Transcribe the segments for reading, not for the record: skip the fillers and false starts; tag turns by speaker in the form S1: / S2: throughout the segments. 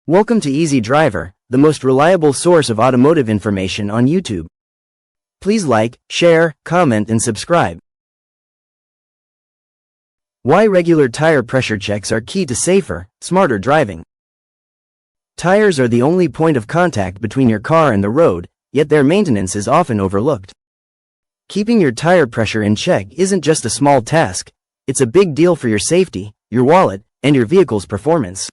S1: Welcome to Easy Driver, the most reliable source of automotive information on YouTube. Please like, share, comment and subscribe. Why regular tire pressure checks are key to safer, smarter driving. Tires are the only point of contact between your car and the road, yet their maintenance is often overlooked. Keeping your tire pressure in check isn't just a small task, it's a big deal for your safety, your wallet, and your vehicle's performance.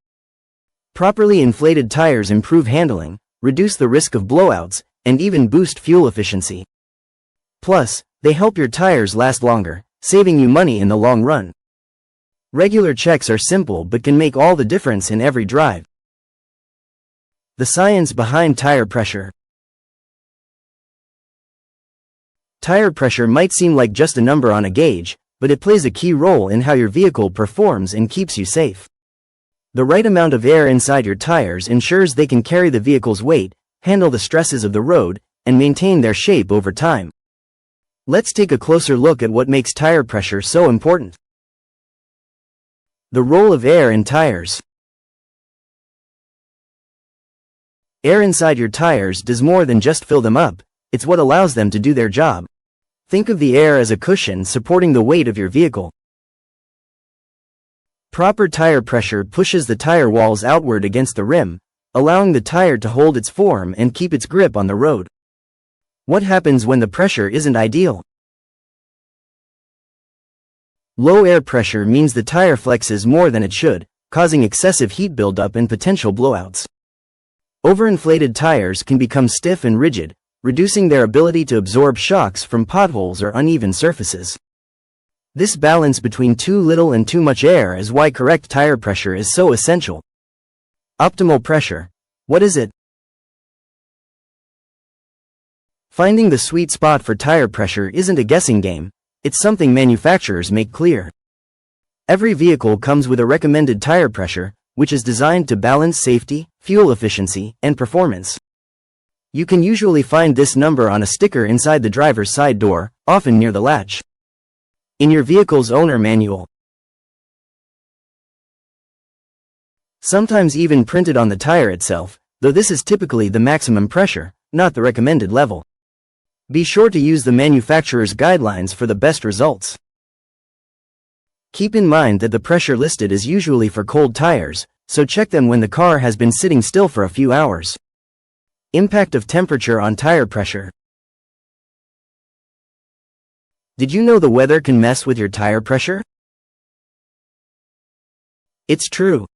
S1: Properly inflated tires improve handling, reduce the risk of blowouts, and even boost fuel efficiency. Plus, they help your tires last longer, saving you money in the long run. Regular checks are simple but can make all the difference in every drive. The science behind tire pressure. Tire pressure might seem like just a number on a gauge, but it plays a key role in how your vehicle performs and keeps you safe. The right amount of air inside your tires ensures they can carry the vehicle's weight, handle the stresses of the road, and maintain their shape over time. Let's take a closer look at what makes tire pressure so important. The role of air in tires. Air inside your tires does more than just fill them up, it's what allows them to do their job. Think of the air as a cushion supporting the weight of your vehicle. Proper tire pressure pushes the tire walls outward against the rim, allowing the tire to hold its form and keep its grip on the road. What happens when the pressure isn't ideal? Low air pressure means the tire flexes more than it should, causing excessive heat buildup and potential blowouts. Overinflated tires can become stiff and rigid, reducing their ability to absorb shocks from potholes or uneven surfaces. This balance between too little and too much air is why correct tire pressure is so essential. Optimal pressure. What is it? Finding the sweet spot for tire pressure isn't a guessing game, it's something manufacturers make clear. Every vehicle comes with a recommended tire pressure, which is designed to balance safety, fuel efficiency, and performance. You can usually find this number on a sticker inside the driver's side door, often near the latch. In your vehicle's owner manual. Sometimes even printed on the tire itself, though this is typically the maximum pressure, not the recommended level. Be sure to use the manufacturer's guidelines for the best results. Keep in mind that the pressure listed is usually for cold tires, so check them when the car has been sitting still for a few hours. Impact of temperature on tire pressure. Did you know the weather can mess with your tire pressure? It's true.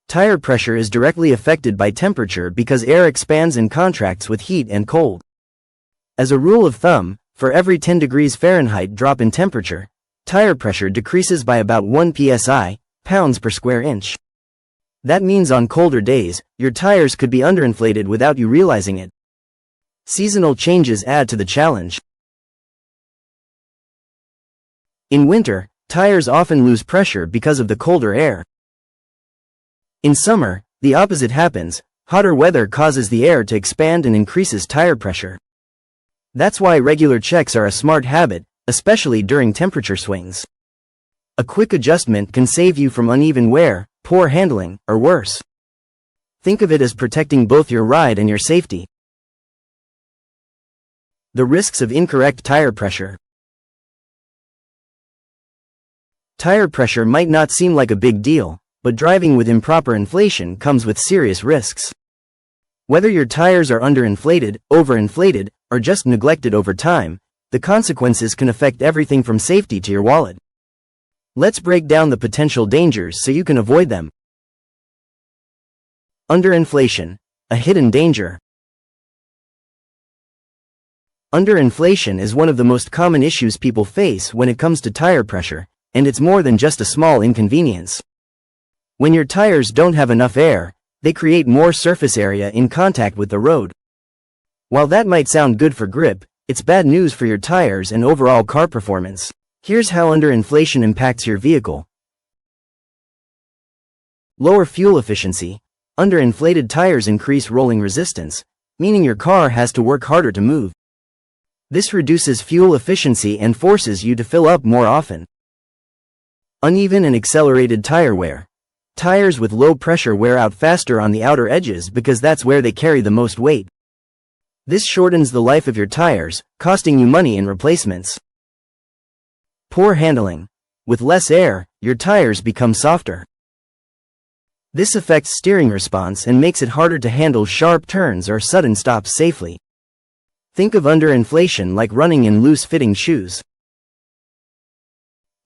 S1: Tire pressure is directly affected by temperature because air expands and contracts with heat and cold. As a rule of thumb, for every 10 degrees Fahrenheit drop in temperature, tire pressure decreases by about 1 psi, pounds per square inch. That means on colder days, your tires could be underinflated without you realizing it. Seasonal changes add to the challenge. In winter, tires often lose pressure because of the colder air. In summer, the opposite happens. Hotter weather causes the air to expand and increases tire pressure. That's why regular checks are a smart habit, especially during temperature swings. A quick adjustment can save you from uneven wear, poor handling, or worse. Think of it as protecting both your ride and your safety. The risks of incorrect tire pressure. Tire pressure might not seem like a big deal, but driving with improper inflation comes with serious risks. Whether your tires are underinflated, overinflated, or just neglected over time, the consequences can affect everything from safety to your wallet. Let's break down the potential dangers so you can avoid them. Underinflation, a hidden danger. Underinflation is one of the most common issues people face when it comes to tire pressure, and it's more than just a small inconvenience. When your tires don't have enough air, they create more surface area in contact with the road. While that might sound good for grip, it's bad news for your tires and overall car performance. Here's how underinflation impacts your vehicle. Lower fuel efficiency. Underinflated tires increase rolling resistance, meaning your car has to work harder to move. This reduces fuel efficiency and forces you to fill up more often. Uneven and accelerated tire wear. Tires with low pressure wear out faster on the outer edges because that's where they carry the most weight. This shortens the life of your tires, costing you money in replacements. Poor handling. With less air, your tires become softer. This affects steering response and makes it harder to handle sharp turns or sudden stops safely. Think of underinflation like running in loose-fitting shoes.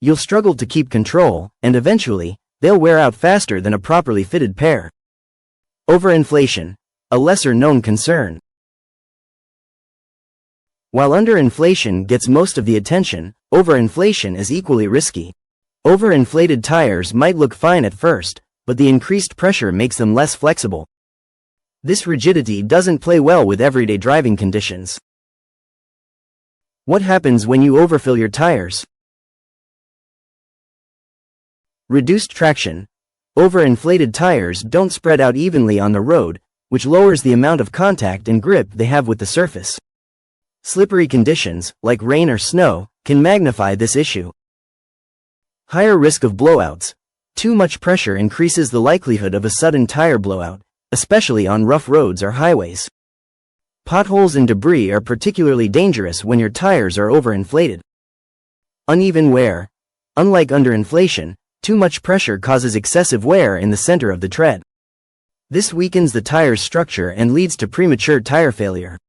S1: You'll struggle to keep control, and eventually, they'll wear out faster than a properly fitted pair. Overinflation, a lesser-known concern. While underinflation gets most of the attention, overinflation is equally risky. Overinflated tires might look fine at first, but the increased pressure makes them less flexible. This rigidity doesn't play well with everyday driving conditions. What happens when you overfill your tires? Reduced traction. Overinflated tires don't spread out evenly on the road, which lowers the amount of contact and grip they have with the surface. Slippery conditions, like rain or snow, can magnify this issue. Higher risk of blowouts. Too much pressure increases the likelihood of a sudden tire blowout, especially on rough roads or highways. Potholes and debris are particularly dangerous when your tires are overinflated. Uneven wear. Unlike underinflation, too much pressure causes excessive wear in the center of the tread. This weakens the tire's structure and leads to premature tire failure.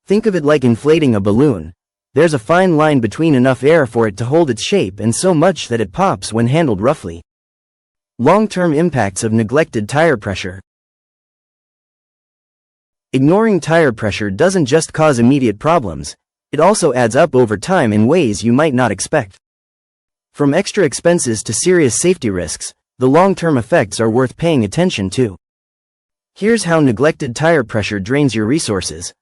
S1: Think of it like inflating a balloon. There's a fine line between enough air for it to hold its shape and so much that it pops when handled roughly. Long-term impacts of neglected tire pressure. Ignoring tire pressure doesn't just cause immediate problems, it also adds up over time in ways you might not expect. From extra expenses to serious safety risks, the long-term effects are worth paying attention to. Here's how neglected tire pressure drains your resources.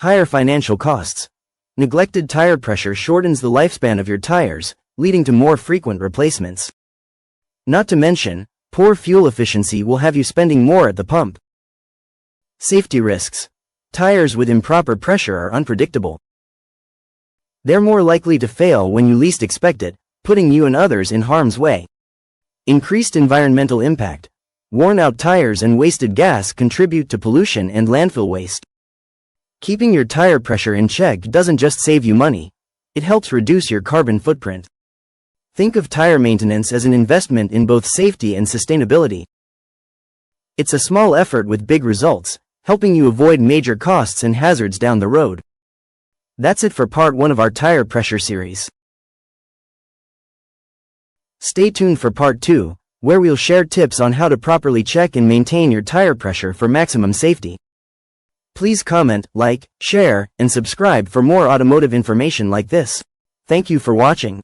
S1: Higher financial costs. Neglected tire pressure shortens the lifespan of your tires, leading to more frequent replacements. Not to mention, poor fuel efficiency will have you spending more at the pump. Safety risks. Tires with improper pressure are unpredictable. They're more likely to fail when you least expect it, putting you and others in harm's way. Increased environmental impact. Worn-out tires and wasted gas contribute to pollution and landfill waste. Keeping your tire pressure in check doesn't just save you money, it helps reduce your carbon footprint. Think of tire maintenance as an investment in both safety and sustainability. It's a small effort with big results, helping you avoid major costs and hazards down the road. That's it for part 1 of our tire pressure series. Stay tuned for part 2, where we'll share tips on how to properly check and maintain your tire pressure for maximum safety. Please comment, like, share, and subscribe for more automotive information like this. Thank you for watching.